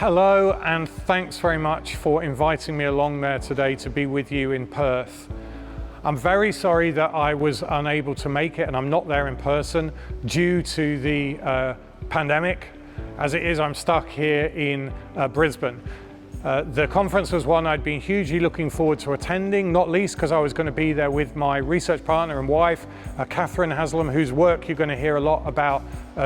Hello, and thanks very much for inviting me along there today to be with you in Perth. I'm very sorry that I was unable to make it, and I'm not there in person due to the pandemic. As it is, I'm stuck here in Brisbane. The conference was one I'd been hugely looking forward to attending, not least because I was going to be there with my research partner and wife, Alex Haslam, whose work you're going to hear a lot about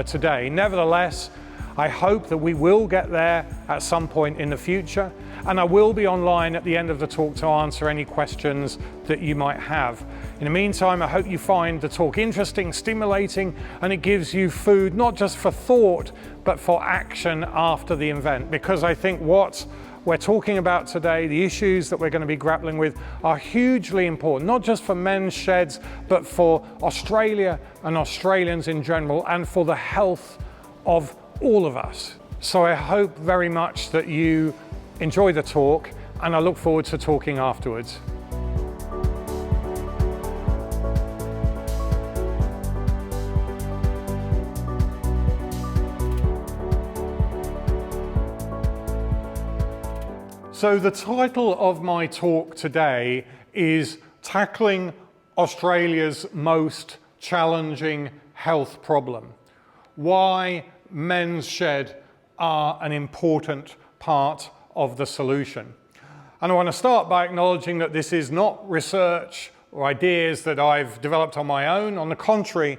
today. Nevertheless, I hope that we will get there at some point in the future, and I will be online at the end of the talk to answer any questions that you might have. In the meantime, I hope you find the talk interesting, stimulating, and it gives you food not just for thought, but for action after the event, because I think what we're talking about today, the issues that we're going to be grappling with, are hugely important, not just for men's sheds, but for Australia and Australians in general, and for the health of all of us. So I hope very much that you enjoy the talk, and I look forward to talking afterwards. So the title of my talk today is Tackling Australia's Most Challenging Health Problem. Why men's shed are an important part of the solution. And I want to start by acknowledging that this is not research or ideas that I've developed on my own. On the contrary,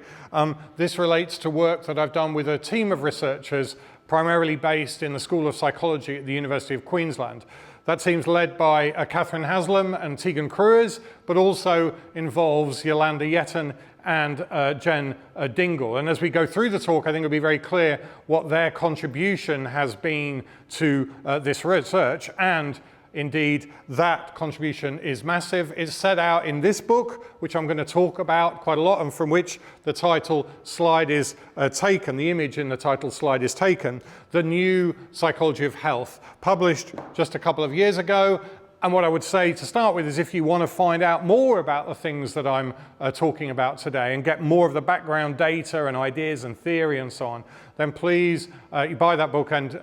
this relates to work that I've done with a team of researchers primarily based in the School of Psychology at the University of Queensland. That team's led by Alex Haslam and Tegan Cruers, but also involves Yolanda Yeton and Jen Dingle. And as we go through the talk, I think it'll be very clear what their contribution has been to this research, and indeed that contribution is massive. It's set out in this book, which I'm going to talk about quite a lot, and from which the title slide is taken, the image in the title slide is taken, The New Psychology of Health, published just a couple of years ago. And what I would say to start with is if you want to find out more about the things that I'm talking about today and get more of the background data and ideas and theory and so on, then please you buy that book and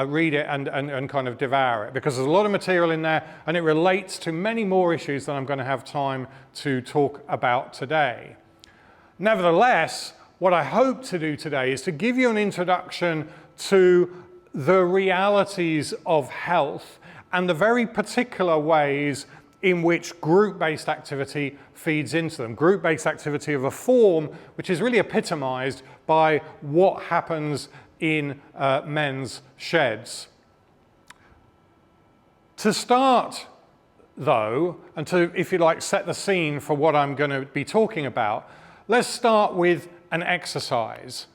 read it and kind of devour it, because there's a lot of material in there and it relates to many more issues than I'm going to have time to talk about today. Nevertheless, what I hope to do today is to give you an introduction to the realities of health and the very particular ways in which group-based activity feeds into them. Group-based activity of a form which is really epitomized by what happens in men's sheds. To start, though, and to, if you like, set the scene for what I'm going to be talking about, let's start with an exercise.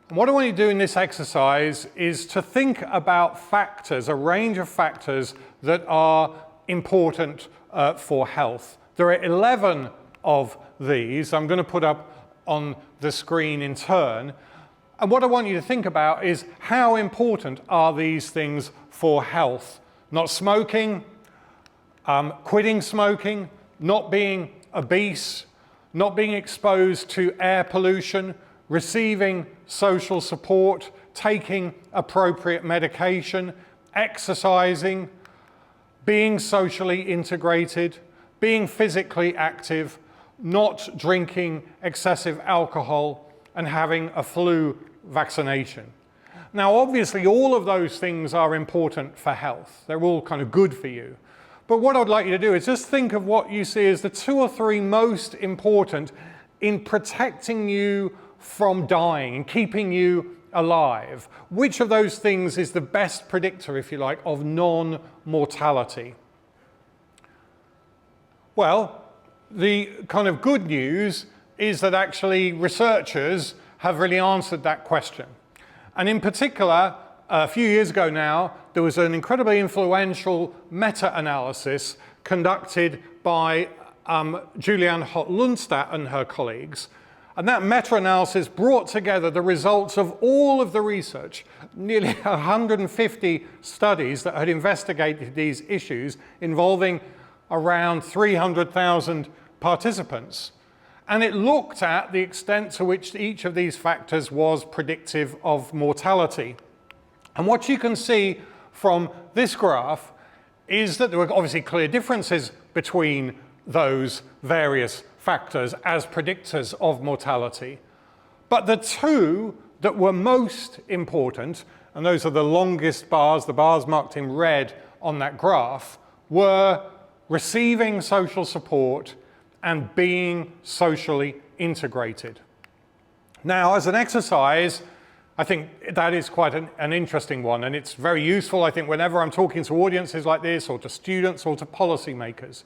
And what I want you to do in this exercise is to think about factors, a range of factors that are important for health. There are 11 of these I'm going to put up on the screen in turn. And what I want you to think about is how important are these things for health? Not smoking, quitting smoking, not being obese, not being exposed to air pollution, receiving social support, taking appropriate medication, exercising, being socially integrated, being physically active, not drinking excessive alcohol, and having a flu vaccination. Now, obviously, all of those things are important for health. They're all kind of good for you. But what I'd like you to do is just think of what you see as the 2 or 3 most important in protecting you from dying and keeping you alive. Which of those things is the best predictor, if you like, of non-mortality? Well, the kind of good news is that actually researchers have really answered that question. And in particular, a few years ago now, there was an incredibly influential meta-analysis conducted by Julianne Holt-Lundstedt and her colleagues. And that meta-analysis brought together the results of all of the research, nearly 150 studies that had investigated these issues involving around 300,000 participants. And it looked at the extent to which each of these factors was predictive of mortality. And what you can see from this graph is that there are obviously clear differences between those various factors as predictors of mortality. But the two that were most important, and those are the longest bars, the bars marked in red on that graph, were receiving social support and being socially integrated. Now, as an exercise, I think that is quite an interesting one, and it's very useful, I think, whenever I'm talking to audiences like this, or to students, or to policymakers.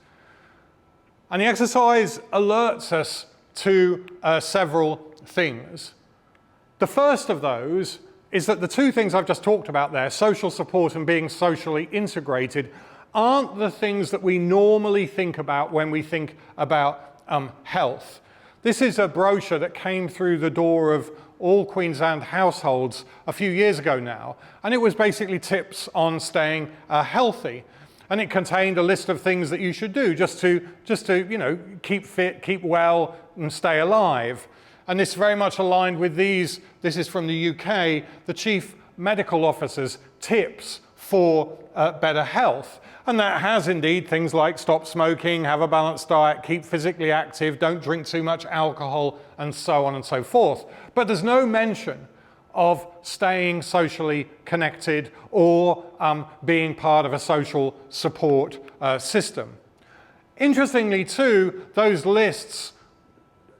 And the exercise alerts us to several things. The first of those is that the two things I've just talked about there, social support and being socially integrated, aren't the things that we normally think about when we think about health. This is a brochure that came through the door of all Queensland households a few years ago now, and it was basically tips on staying healthy. And it contained a list of things that you should do just to keep fit, keep well, and stay alive. And this very much aligned with these, this is from the UK, the Chief Medical Officer's tips for better health. And that has indeed things like stop smoking, have a balanced diet, keep physically active, don't drink too much alcohol, and so on and so forth. But there's no mention of staying socially connected or being part of a social support system. Interestingly too, those lists,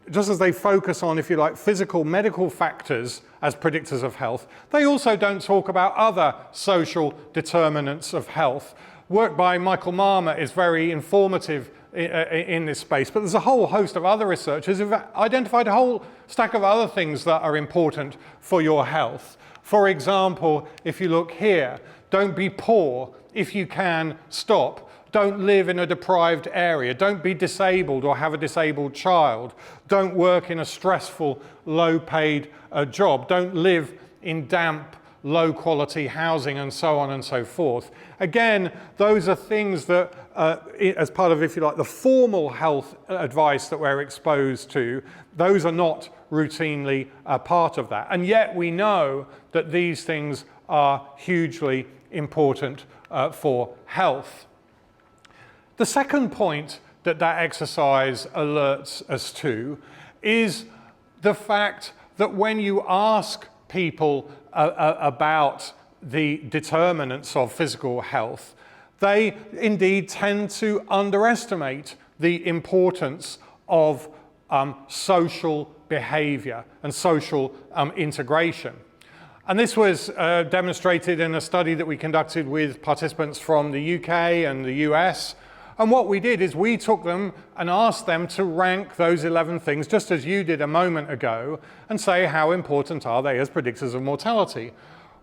just as they focus on, if you like, physical, medical factors as predictors of health, they also don't talk about other social determinants of health. Work by Michael Marmer is very informative in this space, but there's a whole host of other researchers who've identified a whole stack of other things that are important for your health. For example, if you look here, don't be poor. If you can, stop. Don't live in a deprived area. Don't be disabled or have a disabled child. Don't work in a stressful, low-paid job. Don't live in damp, low-quality housing, and so on and so forth. Again, those are things that, as part of, if you like, the formal health advice that we're exposed to, those are not routinely part of that. And yet we know that these things are hugely important for health. The second point that that exercise alerts us to is the fact that when you ask people about the determinants of physical health, they indeed tend to underestimate the importance of social behavior and social integration. And this was demonstrated in a study that we conducted with participants from the UK and the US. And what we did is we took them and asked them to rank those 11 things, just as you did a moment ago, and say how important are they as predictors of mortality.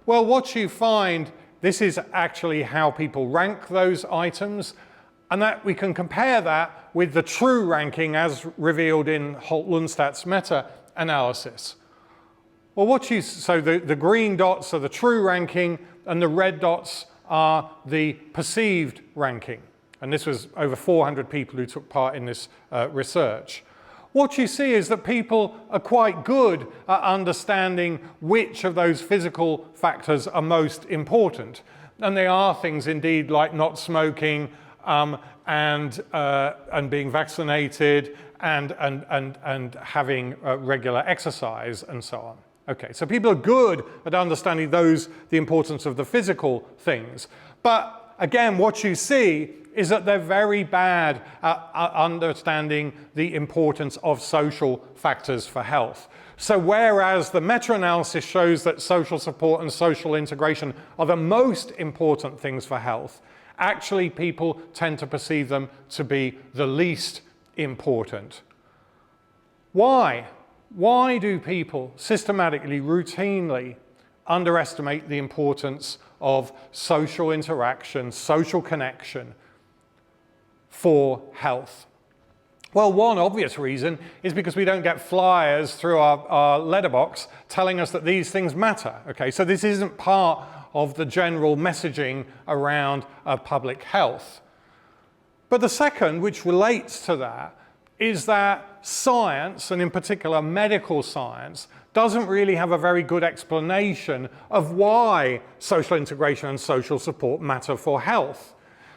Well, what you find, this is actually how people rank those items, and that we can compare that with the true ranking as revealed in Holt-Lundstadt's meta-analysis. Well, so the green dots are the true ranking, and the red dots are the perceived ranking. And this was over 400 people who took part in this research. What you see is that people are quite good at understanding which of those physical factors are most important. And they are things indeed like not smoking and being vaccinated and having regular exercise and so on. Okay, so people are good at understanding the importance of the physical things. But again, what you see is that they're very bad at understanding the importance of social factors for health. So whereas the meta-analysis shows that social support and social integration are the most important things for health, actually people tend to perceive them to be the least important. Why? Why do people systematically, routinely underestimate the importance of social interaction, social connection for health? Well, one obvious reason is because we don't get flyers through our letterbox telling us that these things matter. Okay, so this isn't part of the general messaging around public health. But the second, which relates to that, is that science, and in particular medical science, doesn't really have a very good explanation of why social integration and social support matter for health.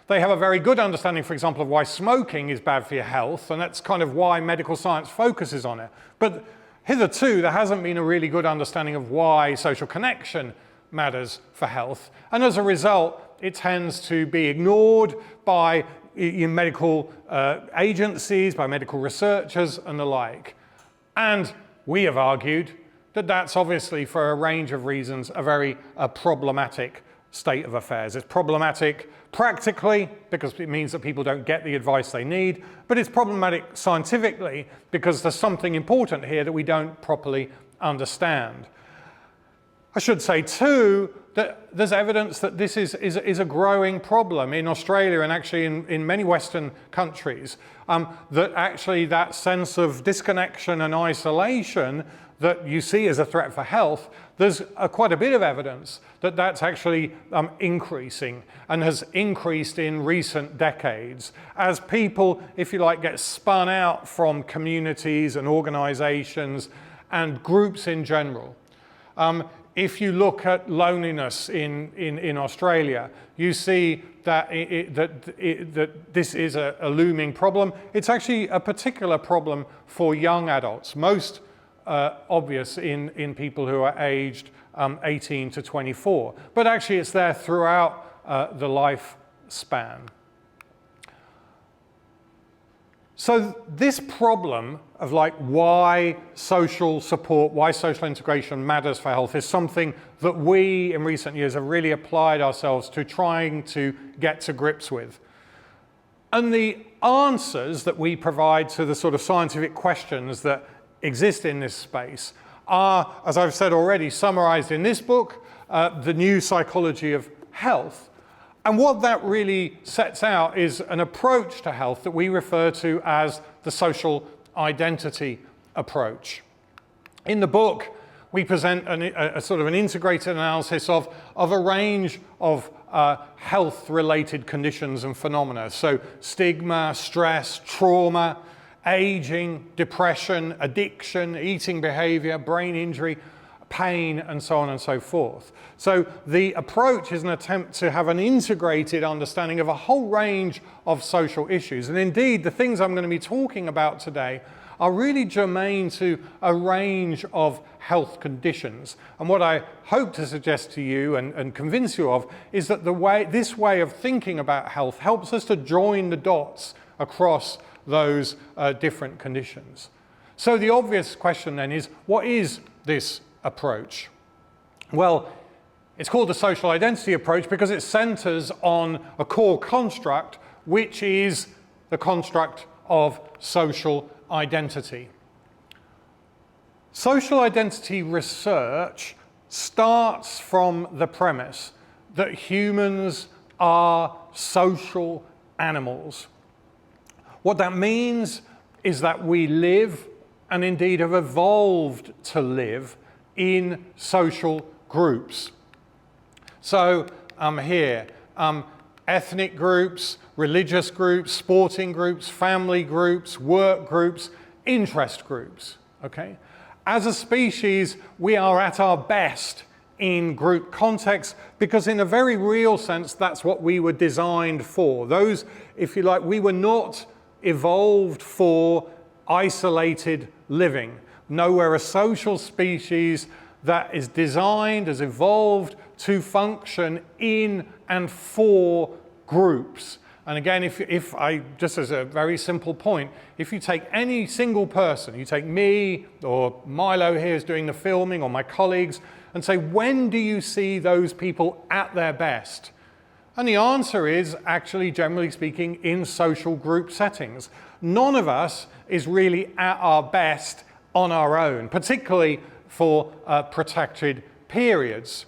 They have a very good understanding, for example, of why smoking is bad for your health, and that's kind of why medical science focuses on it. But hitherto, there hasn't been a really good understanding of why social connection matters for health. And as a result, it tends to be ignored by medical agencies, by medical researchers and the like. And we have argued that that's obviously, for a range of reasons, a very problematic state of affairs. It's problematic practically because it means that people don't get the advice they need, but it's problematic scientifically because there's something important here that we don't properly understand. I should say too that there's evidence that this is a growing problem in Australia and actually in many Western countries, that actually that sense of disconnection and isolation that you see as a threat for health, there's quite a bit of evidence that that's actually increasing and has increased in recent decades as people, if you like, get spun out from communities and organizations and groups in general. If you look at loneliness in Australia, you see that, that this is a looming problem. It's actually a particular problem for young adults, most obvious in people who are aged 18 to 24. But actually it's there throughout the lifespan. So this problem of like why social support, why social integration matters for health is something that we in recent years have really applied ourselves to trying to get to grips with. And the answers that we provide to the sort of scientific questions that exist in this space are, as I've said already, summarized in this book, The New Psychology of Health. And what that really sets out is an approach to health that we refer to as the social identity approach. In the book, we present a sort of an integrated analysis of a range of health-related conditions and phenomena. So stigma, stress, trauma, aging, depression, addiction, eating behavior, brain injury, pain, and so on and so forth. So the approach is an attempt to have an integrated understanding of a whole range of social issues. And indeed, the things I'm going to be talking about today are really germane to a range of health conditions. And what I hope to suggest to you and convince you of is that this way of thinking about health helps us to join the dots across those different conditions. So the obvious question then is, what is this approach? Well, it's called the social identity approach because it centers on a core construct, which is the construct of social identity. Social identity research starts from the premise that humans are social animals. What that means is that we live, and indeed have evolved to live, in social groups. So here, ethnic groups, religious groups, sporting groups, family groups, work groups, interest groups, okay? As a species, we are at our best in group context because in a very real sense, that's what we were designed for. Those, if you like, we were not evolved for isolated living. No, we're a social species that is designed, has evolved to function in and for groups. And again, if I, just as a very simple point, if you take any single person, you take me or Milo here is doing the filming or my colleagues and say, when do you see those people at their best? And the answer is actually, generally speaking, in social group settings. None of us is really at our best on our own, particularly for protracted periods.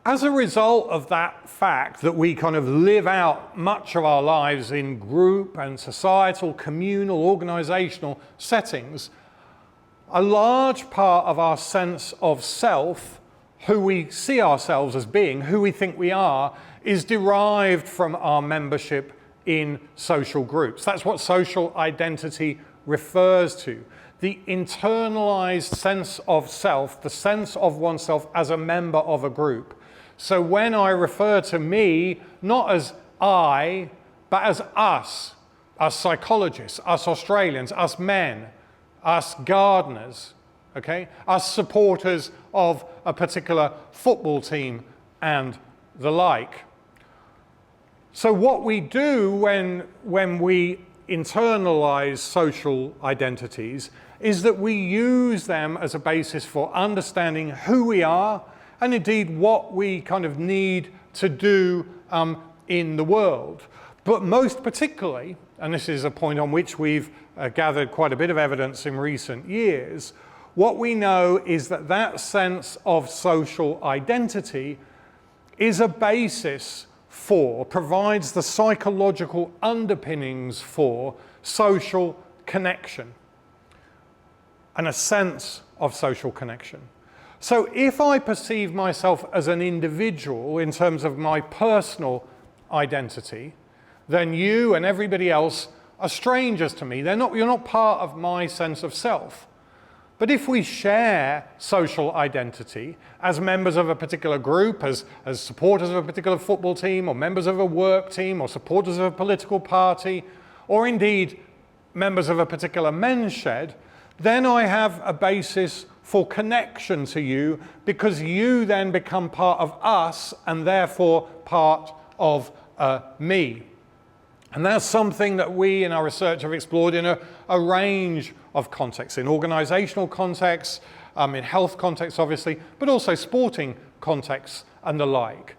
As a result of that fact that we kind of live out much of our lives in group and societal, communal, organizational settings, a large part of our sense of self, who we see ourselves as being, who we think we are, is derived from our membership in social groups. That's what social identity refers to. The internalized sense of self, the sense of oneself as a member of a group. So when I refer to me, not as I, but as us psychologists, us Australians, us men, us gardeners, okay, us supporters of a particular football team and the like. So what we do when we internalize social identities is that we use them as a basis for understanding who we are and indeed what we kind of need to do in the world. But most particularly, and this is a point on which we've gathered quite a bit of evidence in recent years, what we know is that that sense of social identity is a basis for, provides the psychological underpinnings for social connection and a sense of social connection. So if I perceive myself as an individual in terms of my personal identity, then you and everybody else are strangers to me. You're not part of my sense of self. But if we share social identity as members of a particular group, as supporters of a particular football team, or members of a work team, or supporters of a political party, or indeed members of a particular men's shed, then I have a basis for connection to you, because you then become part of us and therefore part of me. And that's something that we in our research have explored in a range of contexts, in organizational contexts, in health contexts obviously, but also sporting contexts and the like.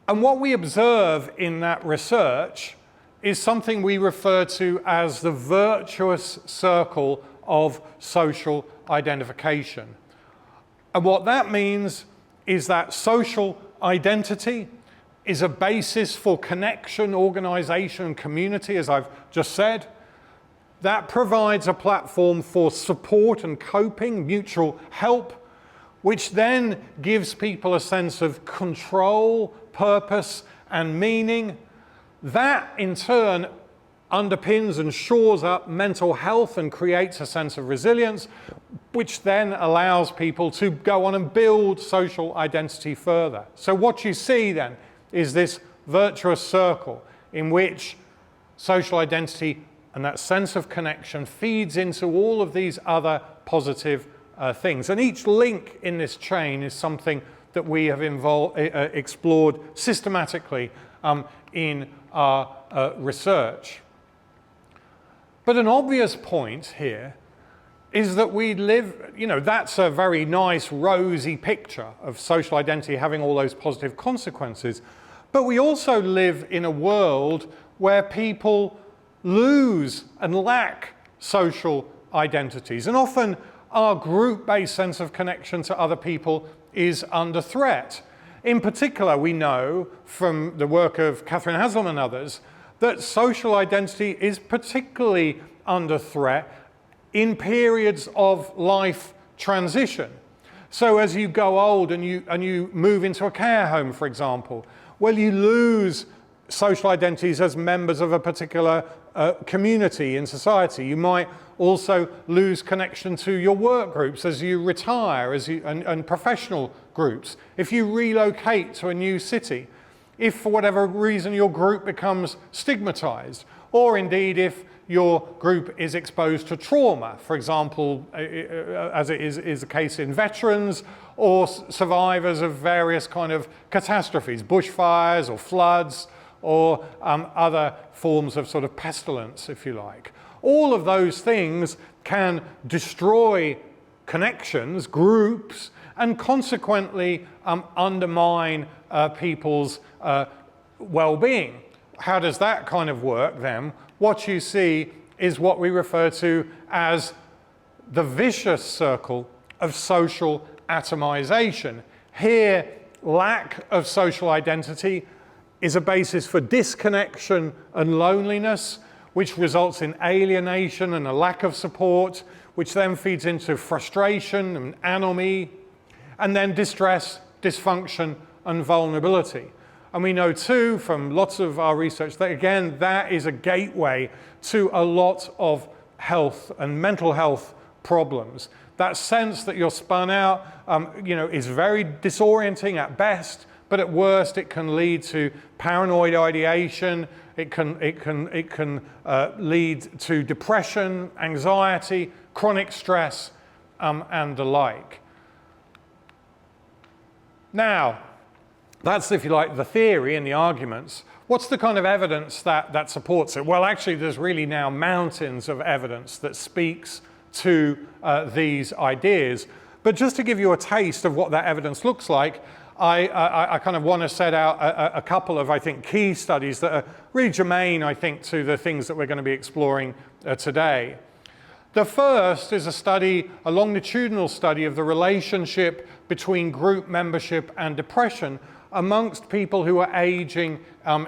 And what we observe in that research is something we refer to as the virtuous circle of social identification. And what that means is that social identity is a basis for connection, organization, and community, as I've just said. That provides a platform for support and coping, mutual help, which then gives people a sense of control, purpose, and meaning. That, in turn, underpins and shores up mental health and creates a sense of resilience, which then allows people to go on and build social identity further. So what you see then is this virtuous circle in which social identity and that sense of connection feeds into all of these other positive things. And each link in this chain is something that we have explored systematically in our research. But an obvious point here is that we live, that's a very nice rosy picture of social identity having all those positive consequences. But we also live in a world where people lose and lack social identities. And often our group-based sense of connection to other people is under threat. In particular, we know from the work of Alex Haslam and others that social identity is particularly under threat in periods of life transition. So as you go old and you move into a care home, for example, well, you lose social identities as members of a particular community in society. You might also lose connection to your work groups as you retire, and professional groups. If you relocate to a new city, if for whatever reason your group becomes stigmatized, or indeed if your group is exposed to trauma, for example, as it is the case in veterans or survivors of various kind of catastrophes, bushfires or floods or other forms of sort of pestilence, if you like. All of those things can destroy connections, groups, and consequently undermine people's well-being. How does that kind of work then? What you see is what we refer to as the vicious circle of social atomization. Here, lack of social identity is a basis for disconnection and loneliness, which results in alienation and a lack of support, which then feeds into frustration and anomie, and then distress, dysfunction, and vulnerability. And we know too from lots of our research that, again, that is a gateway to a lot of health and mental health problems. That sense that you're spun out, is very disorienting at best, but at worst it can lead to paranoid ideation. It can lead to depression, anxiety, chronic stress, and the like. Now, that's, if you like, the theory and the arguments. What's the kind of evidence that supports it? Well, actually, there's really now mountains of evidence that speaks to these ideas. But just to give you a taste of what that evidence looks like, I kind of want to set out a couple of, I think, key studies that are really germane, I think, to the things that we're going to be exploring today. The first is a longitudinal study of the relationship between group membership and depression amongst people who are aging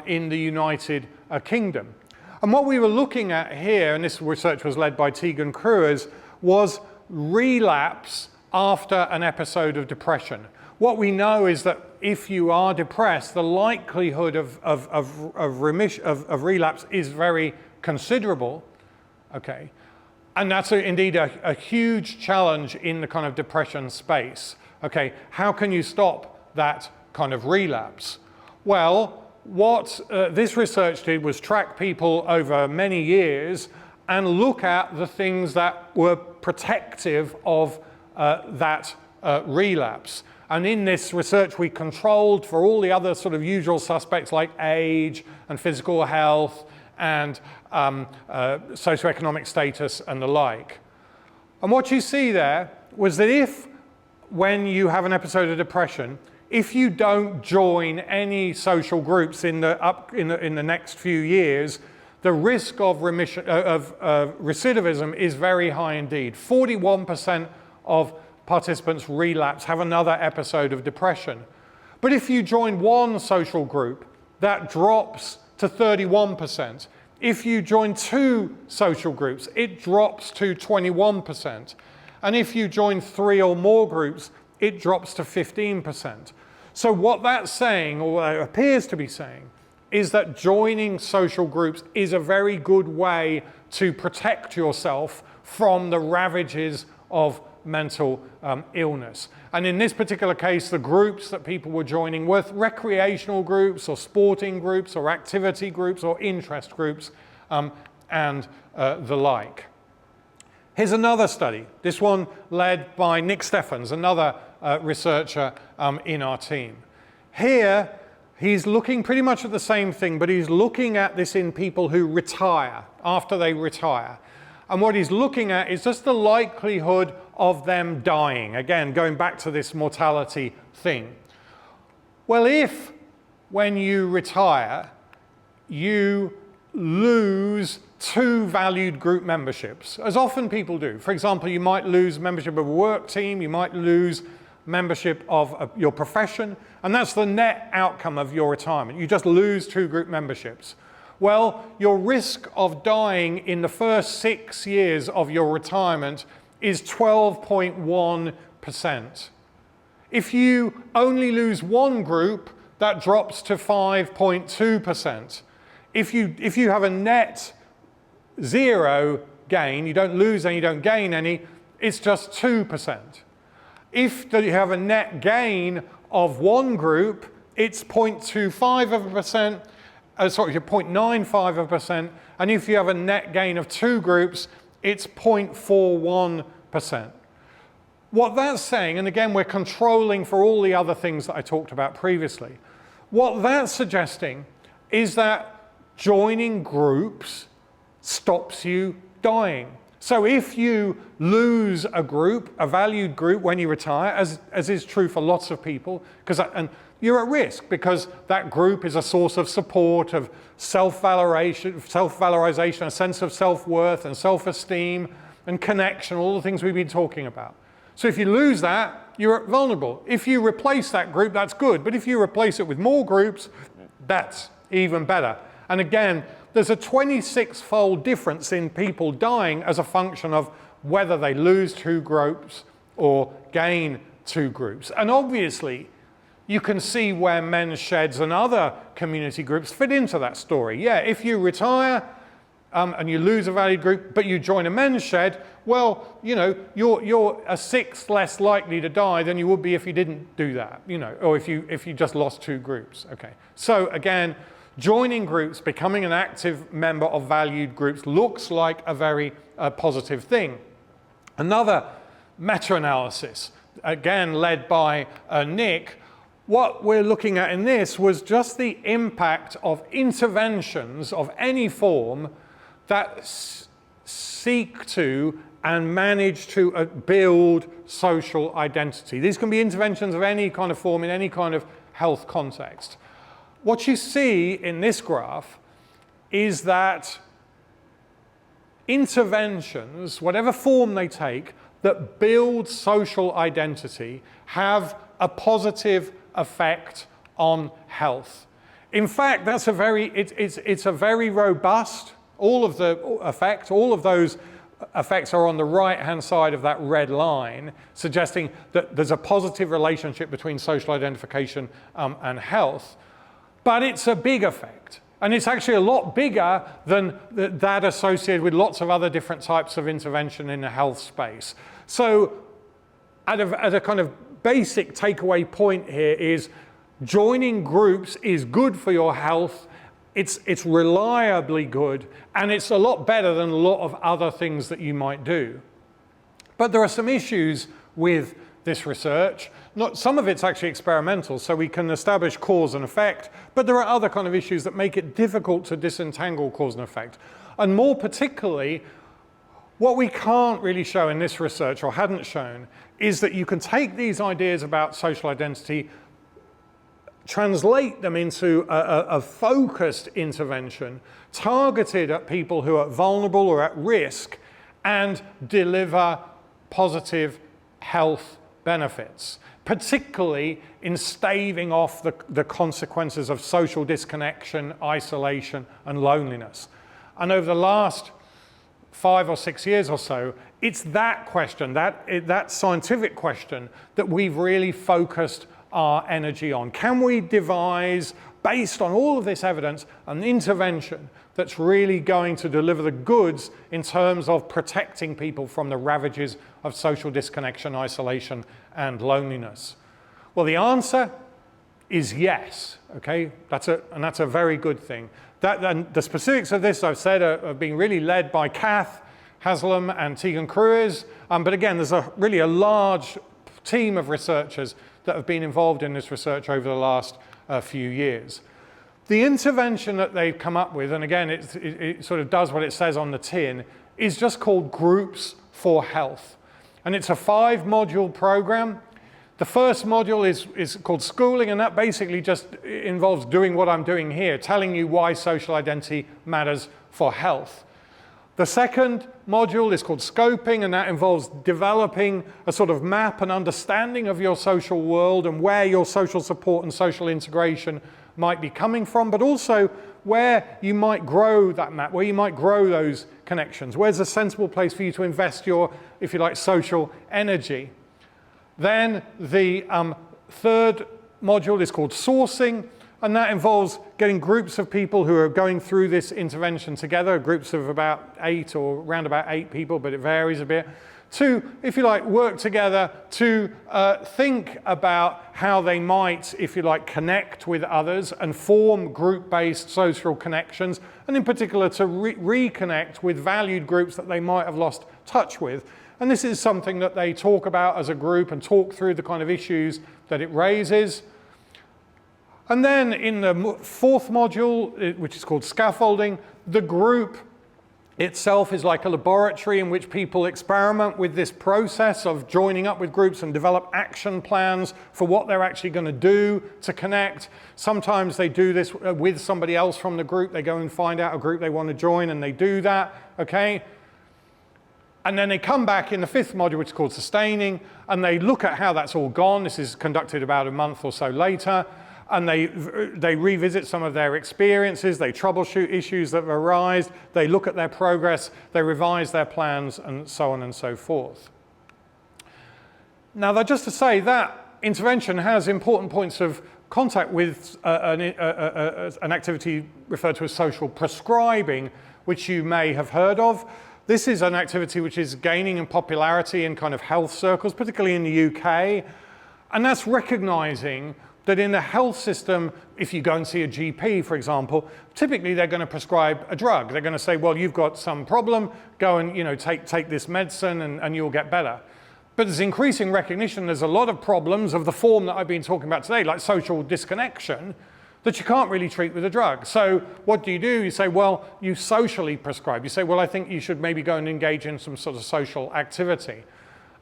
in the United Kingdom. And what we were looking at here, and this research was led by Tegan Cruers, was relapse after an episode of depression. What we know is that if you are depressed, the likelihood of relapse is very considerable, okay? And that's indeed a huge challenge in the kind of depression space, okay? How can you stop that kind of relapse? Well, what this research did was track people over many years and look at the things that were protective of that relapse. And in this research, we controlled for all the other sort of usual suspects like age and physical health and socioeconomic status and the like. And what you see there was that when you have an episode of depression, if you don't join any social groups in the next few years, the risk of recidivism is very high indeed. 41% of participants relapse, have another episode of depression. But if you join one social group, that drops to 31%. If you join two social groups, it drops to 21%. And if you join 3 or more groups, it drops to 15%. So what that's saying, or what it appears to be saying, is that joining social groups is a very good way to protect yourself from the ravages of mental illness. And in this particular case, the groups that people were joining were recreational groups or sporting groups or activity groups or interest groups and the like. Here's another study, this one led by Nick Steffens, another researcher in our team. Here, he's looking pretty much at the same thing, but he's looking at this in people who retire, after they retire. And what he's looking at is just the likelihood of them dying. Again, going back to this mortality thing. Well, if when you retire, you lose 2 valued group memberships, as often people do. For example, you might lose membership of a work team, you might lose membership of your profession, and that's the net outcome of your retirement. You just lose 2 group memberships. Well, your risk of dying in the first 6 years of your retirement is 12.1%. If you only lose 1 group, that drops to 5.2%. If you have a net 0 gain, you don't lose any, you don't gain any, it's just 2%. If you have a net gain of 1 group, it's 0.25%. 0.95%, and if you have a net gain of 2 groups, it's 0.41%. What that's saying, and again, we're controlling for all the other things that I talked about previously, what that's suggesting is that joining groups stops you dying. So if you lose a group, a valued group when you retire, as is true for lots of people, and you're at risk because that group is a source of support, of self-valorization, a sense of self-worth and self-esteem and connection, all the things we've been talking about. So if you lose that, you're vulnerable. If you replace that group, that's good. But if you replace it with more groups, that's even better. And again, there's a 26-fold difference in people dying as a function of whether they lose 2 groups or gain 2 groups. And obviously, you can see where men's sheds and other community groups fit into that story. Yeah, if you retire and you lose a valued group, but you join a men's shed, well, you know, you're a sixth less likely to die than you would be if you didn't do that, you know, or if you just lost 2 groups. Okay, so again, joining groups, becoming an active member of valued groups looks like a very positive thing. Another meta-analysis, again led by Nick, what we're looking at in this was just the impact of interventions of any form that seek to and manage to build social identity. These can be interventions of any kind of form in any kind of health context. What you see in this graph is that interventions, whatever form they take, that build social identity have a positive effect on health. In fact, that's a very, it's a very robust, all of those effects are on the right-hand side of that red line, suggesting that there's a positive relationship between social identification and health. But it's a big effect. And it's actually a lot bigger than that associated with lots of other different types of intervention in the health space. So at a kind of basic takeaway point here is joining groups is good for your health. It's reliably good, and it's a lot better than a lot of other things that you might do. But there are some issues with this research. Some of it's actually experimental, so we can establish cause and effect, but there are other kind of issues that make it difficult to disentangle cause and effect. And more particularly, what we can't really show in this research, or hadn't shown, is that you can take these ideas about social identity, translate them into a focused intervention targeted at people who are vulnerable or at risk and deliver positive health benefits, particularly in staving off the consequences of social disconnection, isolation, and loneliness. And over the last 5 or 6 years or so, it's that question, that scientific question, that we've really focused our energy on. Can we devise, based on all of this evidence, an intervention that's really going to deliver the goods in terms of protecting people from the ravages of social disconnection, isolation, and loneliness? Well, the answer is yes, okay? That's a very good thing. And the specifics of this, I've said, are being really led by Kath Haslam and Tegan Cruise, but again, there's really a large team of researchers that have been involved in this research over the last few years. The intervention that they've come up with, and again, it sort of does what it says on the tin, is just called Groups for Health. And it's a 5-module program. The first module is called Schooling, and that basically just involves doing what I'm doing here, telling you why social identity matters for health. The second module is called Scoping, and that involves developing a sort of map and understanding of your social world and where your social support and social integration might be coming from, but also where you might grow that map, where you might grow those connections. Where's a sensible place for you to invest your, if you like, social energy? Then the third module is called Sourcing, and that involves getting groups of people who are going through this intervention together, groups of about 8 or around about 8 people, but it varies a bit, to, if you like, work together to think about how they might, if you like, connect with others and form group-based social connections, and in particular to reconnect with valued groups that they might have lost touch with. And this is something that they talk about as a group and talk through the kind of issues that it raises. And then in the fourth module, which is called Scaffolding, the group itself is like a laboratory in which people experiment with this process of joining up with groups and develop action plans for what they're actually going to do to connect. Sometimes they do this with somebody else from the group. They go and find out a group they want to join and they do that, okay? And then they come back in the fifth module, which is called Sustaining, and they look at how that's all gone. This is conducted about a month or so later. And they revisit some of their experiences, they troubleshoot issues that have arisen, they look at their progress, they revise their plans, and so on and so forth. Now, just to say that intervention has important points of contact with an activity referred to as social prescribing, which you may have heard of. This is an activity which is gaining in popularity in kind of health circles, particularly in the UK. And that's recognizing that in the health system, if you go and see a GP, for example, typically they're going to prescribe a drug. They're going to say, well, you've got some problem, go and take this medicine and you'll get better. But there's increasing recognition there's a lot of problems of the form that I've been talking about today, like social disconnection, that you can't really treat with a drug. So what do? You say, well, you socially prescribe. You say, well, I think you should maybe go and engage in some sort of social activity.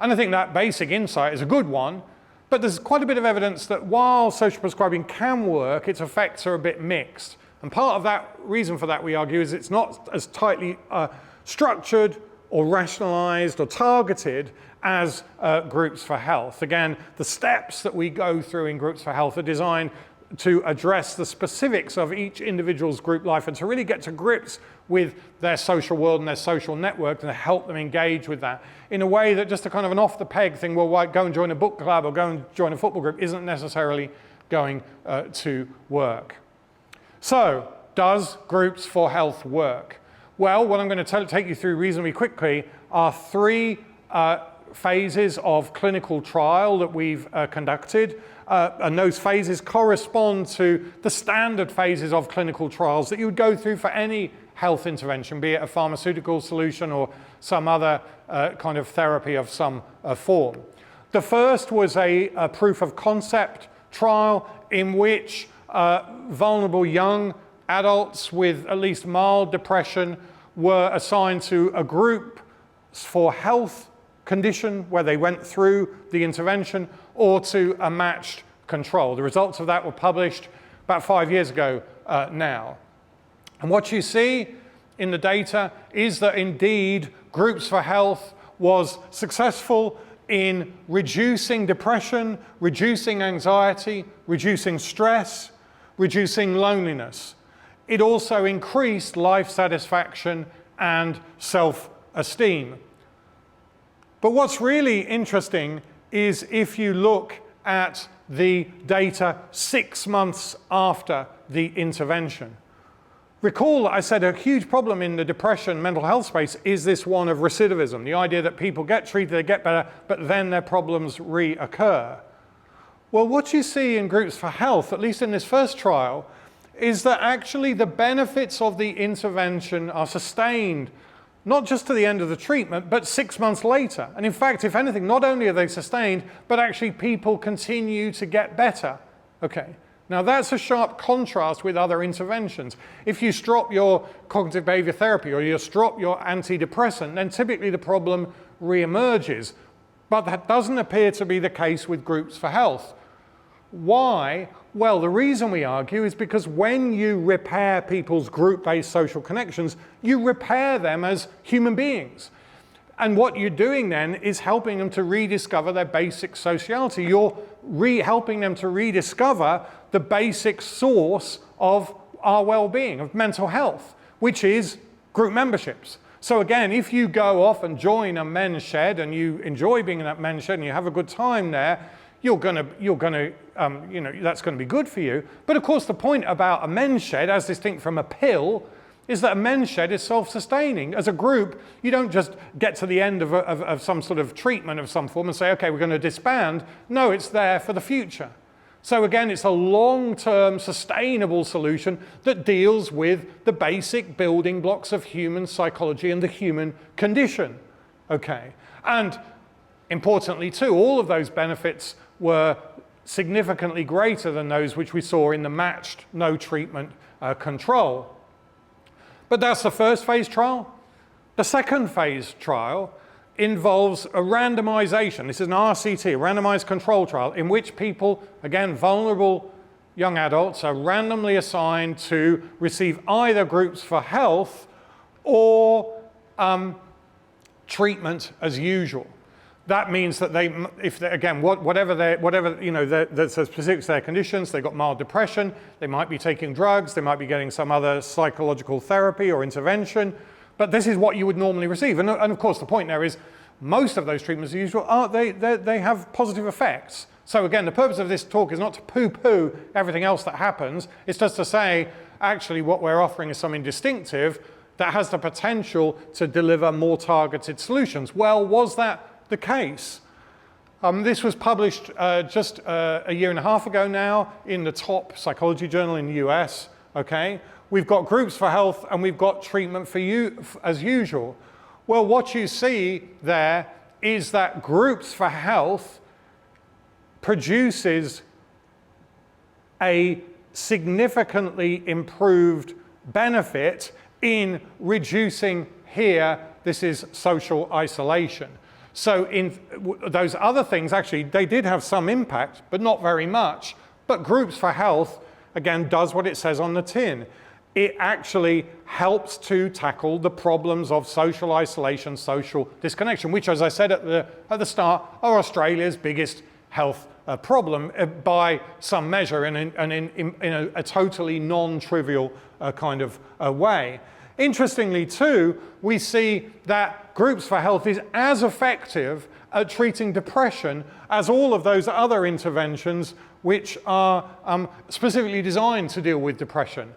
And I think that basic insight is a good one, but there's quite a bit of evidence that while social prescribing can work, its effects are a bit mixed. And part of that reason for that, we argue, is it's not as tightly structured or rationalized or targeted as Groups for Health. Again, the steps that we go through in Groups for Health are designed to address the specifics of each individual's group life and to really get to grips with their social world and their social network and to help them engage with that in a way that just a kind of an off-the-peg thing, well, why go and join a book club or go and join a football group, isn't necessarily going to work. So, does Groups for Health work? Well, what I'm going to take you through reasonably quickly are three phases of clinical trial that we've conducted. And those phases correspond to the standard phases of clinical trials that you would go through for any health intervention, be it a pharmaceutical solution or some other kind of therapy of some form. The first was a proof of concept trial in which vulnerable young adults with at least mild depression were assigned to a group for health condition where they went through the intervention or to a matched control. The results of that were published about 5 years ago now. And what you see in the data is that indeed Groups for Health was successful in reducing depression, reducing anxiety, reducing stress, reducing loneliness. It also increased life satisfaction and self-esteem. But what's really interesting is if you look at the data 6 months after the intervention. Recall that I said a huge problem in the depression mental health space is this one of recidivism, the idea that people get treated, they get better, but then their problems reoccur. Well, what you see in Groups for Health, at least in this first trial, is that actually the benefits of the intervention are sustained not just to the end of the treatment, but 6 months later. And in fact, if anything, not only are they sustained, but actually people continue to get better. Okay, now that's a sharp contrast with other interventions. If you stop your cognitive behavior therapy or you stop your antidepressant, then typically the problem reemerges. But that doesn't appear to be the case with Groups for Health. Why? Well, the reason we argue is because when you repair people's group-based social connections, you repair them as human beings. And what you're doing then is helping them to rediscover their basic sociality. You're helping them to rediscover the basic source of our well-being, of mental health, which is group memberships. So again, if you go off and join a men's shed and you enjoy being in that men's shed and you have a good time there, that's going to be good for you. But of course, the point about a men's shed, as distinct from a pill, is that a men's shed is self-sustaining. As a group, you don't just get to the end of some sort of treatment of some form and say, okay, we're going to disband. No, it's there for the future. So again, it's a long-term, sustainable solution that deals with the basic building blocks of human psychology and the human condition. Okay, and importantly too, all of those benefits were significantly greater than those which we saw in the matched no treatment control. But that's the first phase trial. The second phase trial involves a randomization. This is an RCT, a randomized control trial, in which people, again, vulnerable young adults, are randomly assigned to receive either Groups for Health or treatment as usual. That means that whatever the specifics of their conditions, they've got mild depression, they might be taking drugs, they might be getting some other psychological therapy or intervention, but this is what you would normally receive. And of course, the point there is most of those treatments as usual they have positive effects. So again, the purpose of this talk is not to poo-poo everything else that happens. It's just to say, actually, what we're offering is something distinctive that has the potential to deliver more targeted solutions. Well, was that the case? This was published just a year and a half ago now in the top psychology journal in the US, okay? We've got groups for health and we've got treatment for you as usual. Well, what you see there is that groups for health produces a significantly improved benefit in reducing here, this is social isolation. So in those other things, actually, they did have some impact, but not very much. But groups for health, again, does what it says on the tin. It actually helps to tackle the problems of social isolation, social disconnection, which, as I said at the start, are Australia's biggest health problem by some measure and in a totally non-trivial kind of way. Interestingly too, we see that groups for health is as effective at treating depression as all of those other interventions which are specifically designed to deal with depression.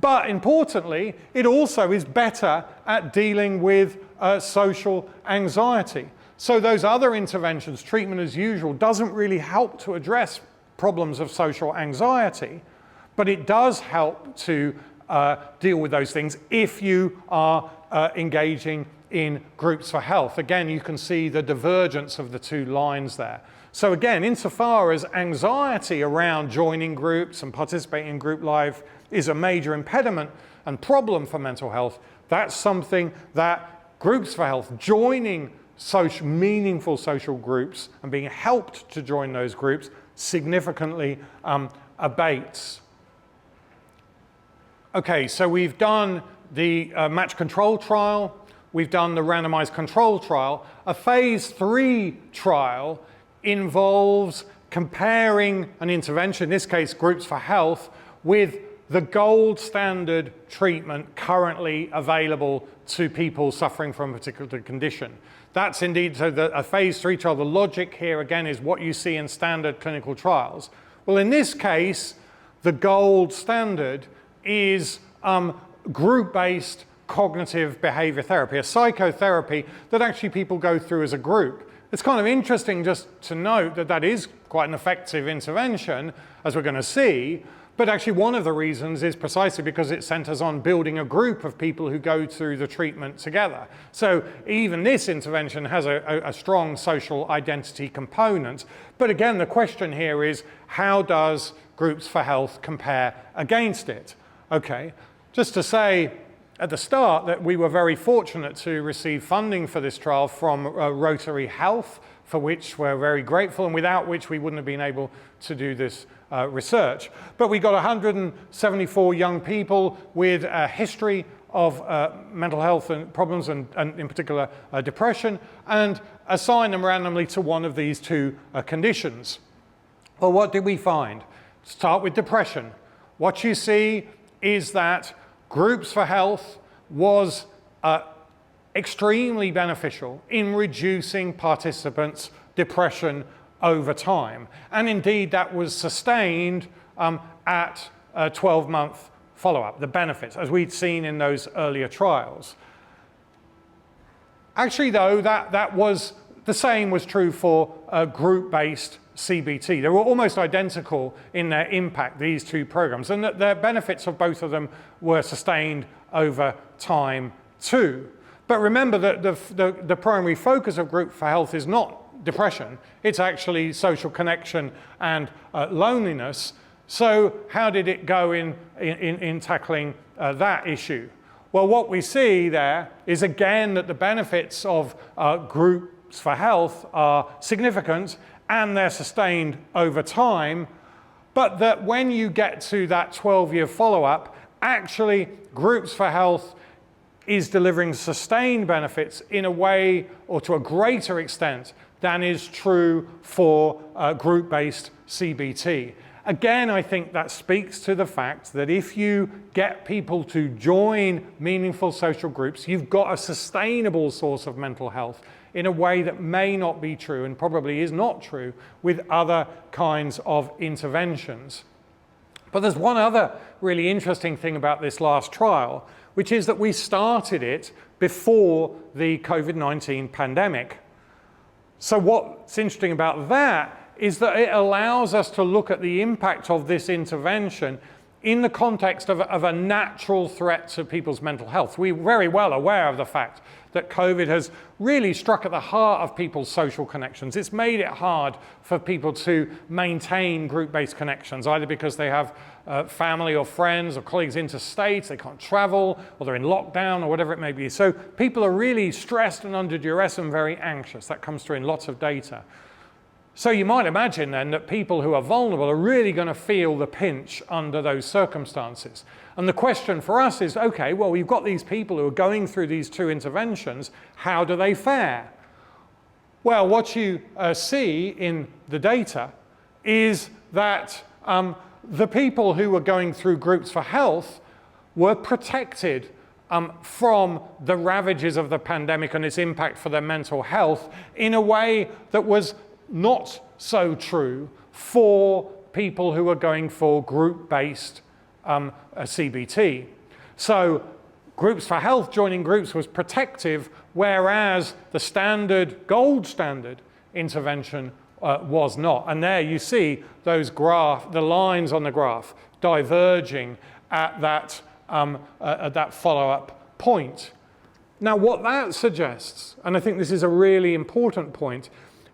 But importantly, it also is better at dealing with social anxiety. So those other interventions, treatment as usual, doesn't really help to address problems of social anxiety, but it does help to deal with those things if you are engaging in groups for health. Again, you can see the divergence of the two lines there. So again, insofar as anxiety around joining groups and participating in group life is a major impediment and problem for mental health, that's something that groups for health, joining meaningful social groups and being helped to join those groups, significantly abates. Okay, so we've done the match control trial, we've done the randomized control trial. A phase 3 trial involves comparing an intervention, in this case groups for health, with the gold standard treatment currently available to people suffering from a particular condition. That's indeed, so a phase 3 trial, the logic here again is what you see in standard clinical trials. Well, in this case, the gold standard is group-based cognitive behavior therapy, a psychotherapy that actually people go through as a group. It's kind of interesting just to note that that is quite an effective intervention, as we're going to see, but actually one of the reasons is precisely because it centers on building a group of people who go through the treatment together. So even this intervention has a strong social identity component. But again, the question here is, how does groups for health compare against it? Okay, just to say at the start that we were very fortunate to receive funding for this trial from Rotary Health, for which we're very grateful, and without which we wouldn't have been able to do this research. But we got 174 young people with a history of mental health and problems, and in particular depression, and assigned them randomly to one of these two conditions. Well, what did we find? Start with depression. What you see is that groups for health was extremely beneficial in reducing participants' depression over time. And indeed, that was sustained at a 12-month follow-up, the benefits, as we'd seen in those earlier trials. Actually, though, that was the same was true for group-based CBT. They were almost identical in their impact, these two programs, and that the benefits of both of them were sustained over time too. But remember that the primary focus of Group for Health is not depression, it's actually social connection and loneliness. So how did it go in tackling that issue? Well, what we see there is again that the benefits of Groups for Health are significant and they're sustained over time, but that when you get to that 12-year follow-up, actually Groups for Health is delivering sustained benefits in a way or to a greater extent than is true for group-based CBT. Again, I think that speaks to the fact that if you get people to join meaningful social groups, you've got a sustainable source of mental health in a way that may not be true and probably is not true with other kinds of interventions. But there's one other really interesting thing about this last trial, which is that we started it before the COVID-19 pandemic. So what's interesting about that is that it allows us to look at the impact of this intervention in the context of a natural threat to people's mental health. We're very well aware of the fact that COVID has really struck at the heart of people's social connections. It's made it hard for people to maintain group-based connections, either because they have family or friends or colleagues interstate, they can't travel, or they're in lockdown, or whatever it may be. So people are really stressed and under duress and very anxious. That comes through in lots of data. So you might imagine then that people who are vulnerable are really going to feel the pinch under those circumstances. And the question for us is, okay, well, we've got these people who are going through these two interventions. How do they fare? Well, what you see in the data is that the people who were going through groups for health were protected from the ravages of the pandemic and its impact for their mental health in a way that was not so true for people who are going for group-based CBT. So groups for health, joining groups was protective, whereas the standard, gold standard intervention was not. And there you see those the lines on the graph diverging at that follow-up point. Now what that suggests, and I think this is a really important point,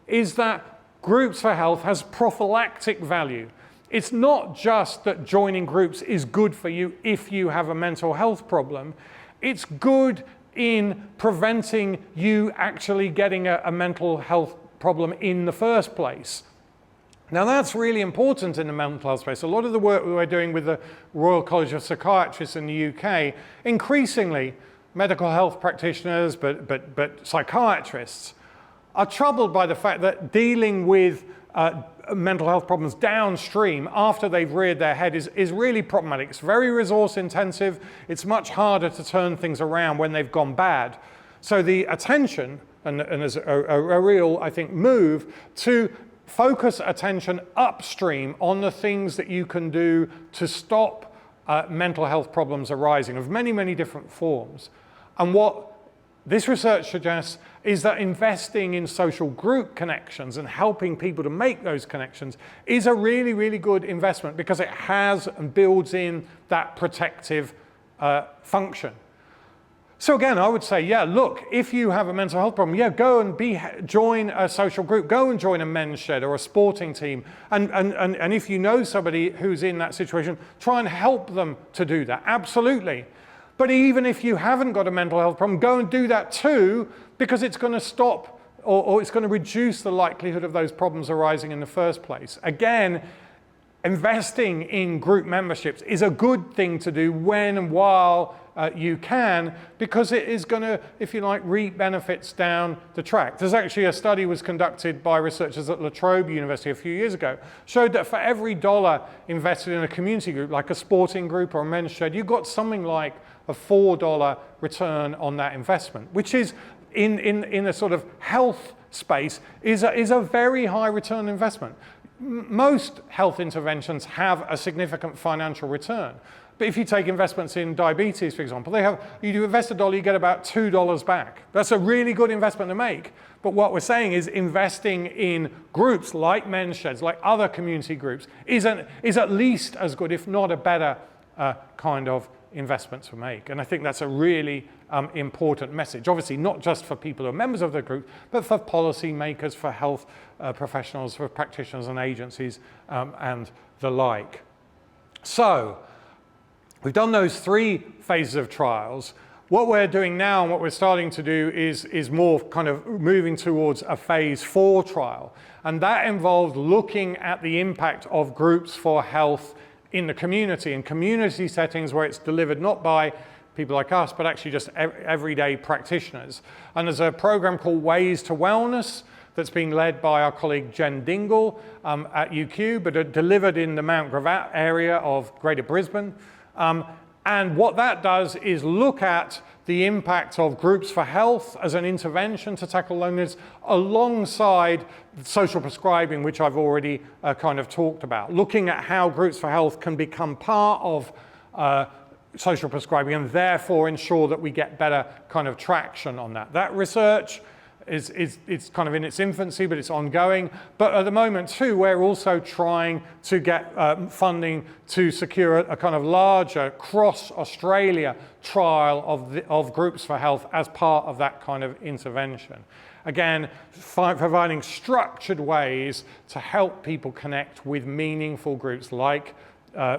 is that groups for health has prophylactic value. It's not just that joining groups is good for you if you have a mental health problem. It's good in preventing you actually getting a mental health problem in the first place. Now that's really important in the mental health space. A lot of the work we were doing with the Royal College of Psychiatrists in the UK, increasingly medical health practitioners, but psychiatrists, are troubled by the fact that dealing with mental health problems downstream after they've reared their head is really problematic. It's very resource intensive. It's much harder to turn things around when they've gone bad. So the attention, and there's a real, I think, move to focus attention upstream on the things that you can do to stop mental health problems arising of many, many different forms. And what this research suggests is that investing in social group connections and helping people to make those connections is a really, really good investment because it has and builds in that protective function. So again, I would say, yeah, look, if you have a mental health problem, yeah, go and join a social group, go and join a men's shed or a sporting team. And if you know somebody who's in that situation, try and help them to do that, absolutely. But even if you haven't got a mental health problem, go and do that too, because it's going to stop or it's going to reduce the likelihood of those problems arising in the first place. Again, investing in group memberships is a good thing to do when and while you can, because it is going to, if you like, reap benefits down the track. There's actually a study was conducted by researchers at La Trobe University a few years ago, showed that for every $1 invested in a community group, like a sporting group or a men's shed, you got something like a $4 return on that investment, which is in a sort of health space is a very high return investment. Most health interventions have a significant financial return. But if you take investments in diabetes, for example, you invest $1, you get about $2 back. That's a really good investment to make. But what we're saying is investing in groups like men's sheds, like other community groups, is at least as good, if not a better kind of investment to make. And I think that's a really important message. Obviously, not just for people who are members of the group, but for policy makers, for health professionals, for practitioners and agencies, and the like. So, we've done those 3 phases of trials. What we're doing now and what we're starting to do is more kind of moving towards a phase 4 trial. And that involved looking at the impact of groups for health in the community, in community settings where it's delivered not by people like us, but actually just everyday practitioners. And there's a program called Ways to Wellness that's being led by our colleague Jen Dingle at UQ, but delivered in the Mount Gravatt area of Greater Brisbane. And what that does is look at the impact of groups for health as an intervention to tackle loneliness alongside social prescribing, which I've already kind of talked about. Looking at how groups for health can become part of social prescribing and therefore ensure that we get better kind of traction on that. That research it's kind of in its infancy, but it's ongoing. But at the moment too, we're also trying to get funding to secure a kind of larger cross-Australia trial of groups for health as part of that kind of intervention. Again, providing structured ways to help people connect with meaningful groups like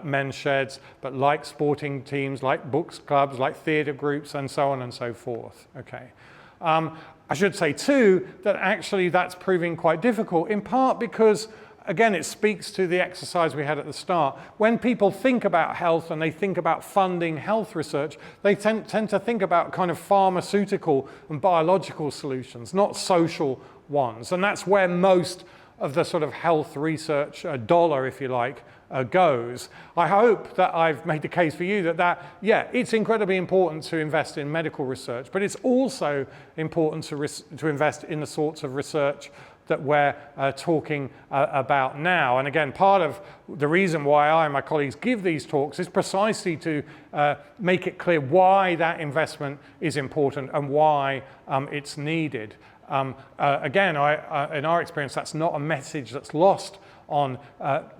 men's sheds, but like sporting teams, like books clubs, like theatre groups, and so on and so forth. Okay. I should say too that actually that's proving quite difficult, in part because, again, it speaks to the exercise we had at the start. When people think about health and they think about funding health research, they tend to think about kind of pharmaceutical and biological solutions, not social ones. And that's where most of the sort of health research dollar, if you like, goes. I hope that I've made the case for you that yeah, it's incredibly important to invest in medical research, but it's also important to invest in the sorts of research that we're talking about now. And again, part of the reason why I and my colleagues give these talks is precisely to make it clear why that investment is important and why it's needed. Again, in our experience, that's not a message that's lost on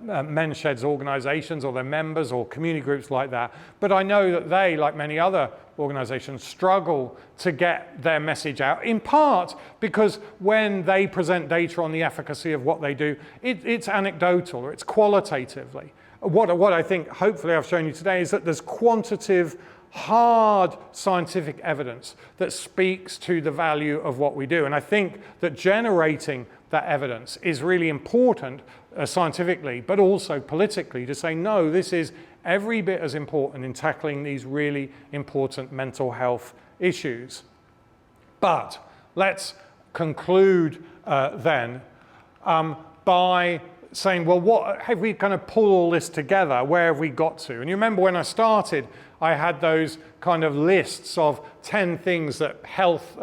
men's sheds organizations or their members or community groups like that. But I know that they, like many other organizations, struggle to get their message out, in part because when they present data on the efficacy of what they do, it's anecdotal or it's qualitatively. What I think, hopefully I've shown you today, is that there's quantitative, hard scientific evidence that speaks to the value of what we do. And I think that generating that evidence is really important scientifically, but also politically, to say, no, this is every bit as important in tackling these really important mental health issues. But let's conclude then by saying, well, what have we kind of pulled all this together? Where have we got to? And you remember when I started, I had those kind of lists of 10 things that health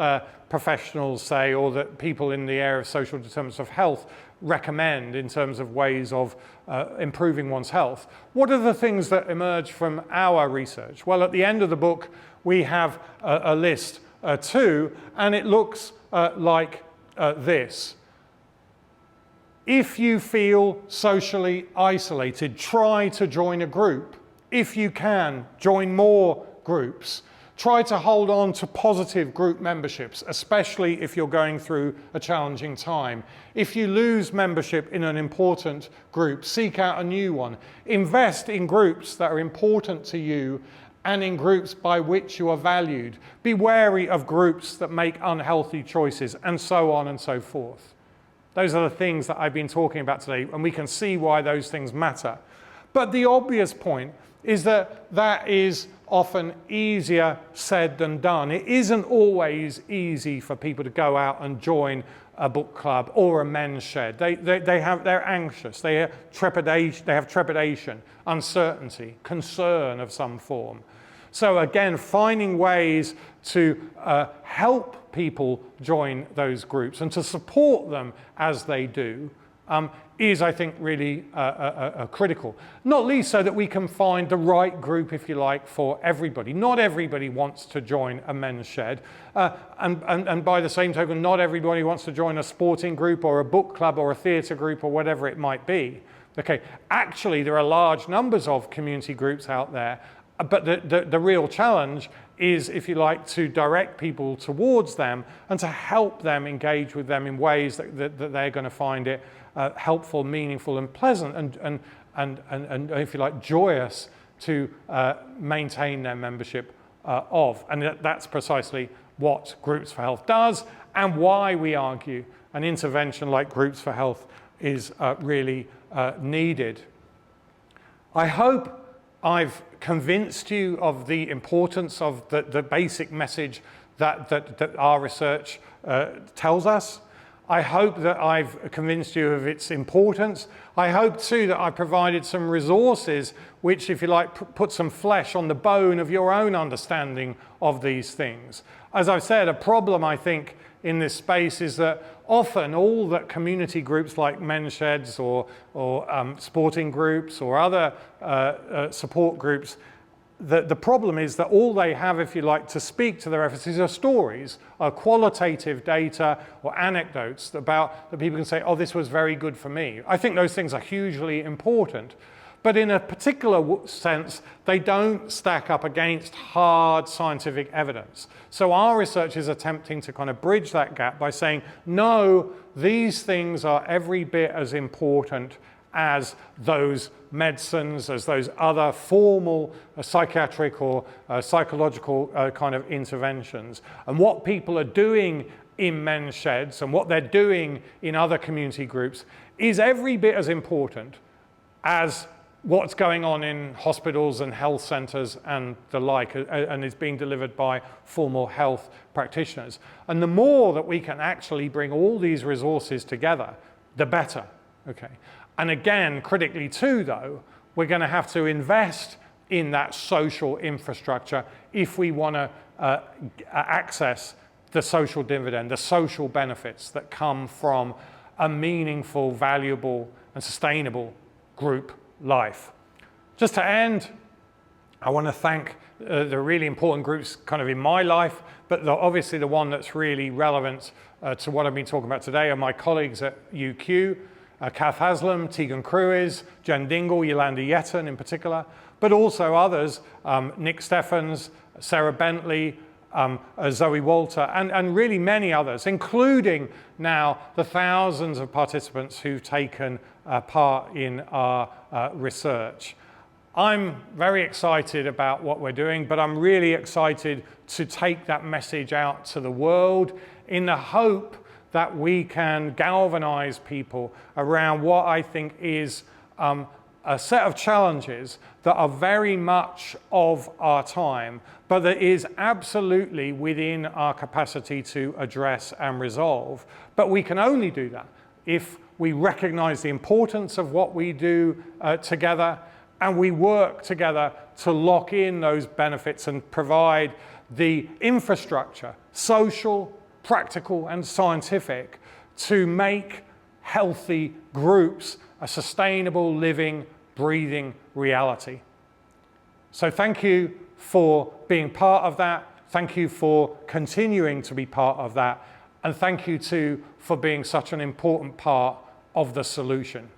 professionals say, or that people in the area of social determinants of health recommend in terms of ways of improving one's health. What are the things that emerge from our research? Well, at the end of the book, we have a list too, and it looks like this. If you feel socially isolated, try to join a group. If you can, join more groups. Try to hold on to positive group memberships, especially if you're going through a challenging time. If you lose membership in an important group, seek out a new one. Invest in groups that are important to you and in groups by which you are valued. Be wary of groups that make unhealthy choices, and so on and so forth. Those are the things that I've been talking about today, and we can see why those things matter. But the obvious point is that that is often easier said than done. It isn't always easy for people to go out and join a book club or a men's shed. They're anxious, they have trepidation, uncertainty, concern of some form. So again, finding ways to help people join those groups and to support them as they do is, I think, really critical. Not least so that we can find the right group, if you like, for everybody. Not everybody wants to join a men's shed. And by the same token, not everybody wants to join a sporting group or a book club or a theatre group or whatever it might be. Okay, actually, there are large numbers of community groups out there, but the real challenge is, if you like, to direct people towards them and to help them engage with them in ways that they're going to find it helpful, meaningful, and pleasant, and if you like, joyous to maintain their membership of. And that's precisely what Groups for Health does, and why we argue an intervention like Groups for Health is really needed. I hope I've convinced you of the importance of the basic message that our research tells us. I hope that I've convinced you of its importance. I hope too that I provided some resources which, if you like, put some flesh on the bone of your own understanding of these things. As I've said, a problem I think in this space is that often all that community groups like men's sheds or sporting groups or other support groups, the problem is that all they have, if you like, to speak to their efforts are stories, qualitative data or anecdotes about that people can say, oh, this was very good for me. I think those things are hugely important. But in a particular sense, they don't stack up against hard scientific evidence. So our research is attempting to kind of bridge that gap by saying, no, these things are every bit as important as those medicines, as those other formal psychiatric or psychological kind of interventions. And what people are doing in men's sheds and what they're doing in other community groups is every bit as important as what's going on in hospitals and health centres and the like, and is being delivered by formal health practitioners. And the more that we can actually bring all these resources together, the better. Okay. And again, critically too, though, we're going to have to invest in that social infrastructure if we want to access the social dividend, the social benefits that come from a meaningful, valuable, and sustainable group life. Just to end, I want to thank the really important groups kind of in my life, but obviously the one that's really relevant to what I've been talking about today are my colleagues at UQ, Kath Haslam, Tegan Cruis, Jen Dingle, Yolanda Yeton in particular, but also others, Nick Steffens, Sarah Bentley, Zoe Walter, and really many others, including now the thousands of participants who've taken part in our research. I'm very excited about what we're doing, but I'm really excited to take that message out to the world in the hope that we can galvanize people around what I think is a set of challenges that are very much of our time, but that is absolutely within our capacity to address and resolve. But we can only do that if we recognize the importance of what we do together, and we work together to lock in those benefits and provide the infrastructure, social, practical, and scientific, to make healthy groups a sustainable, living, breathing reality. So thank you for being part of that. Thank you for continuing to be part of that. And thank you too for being such an important part of the solution.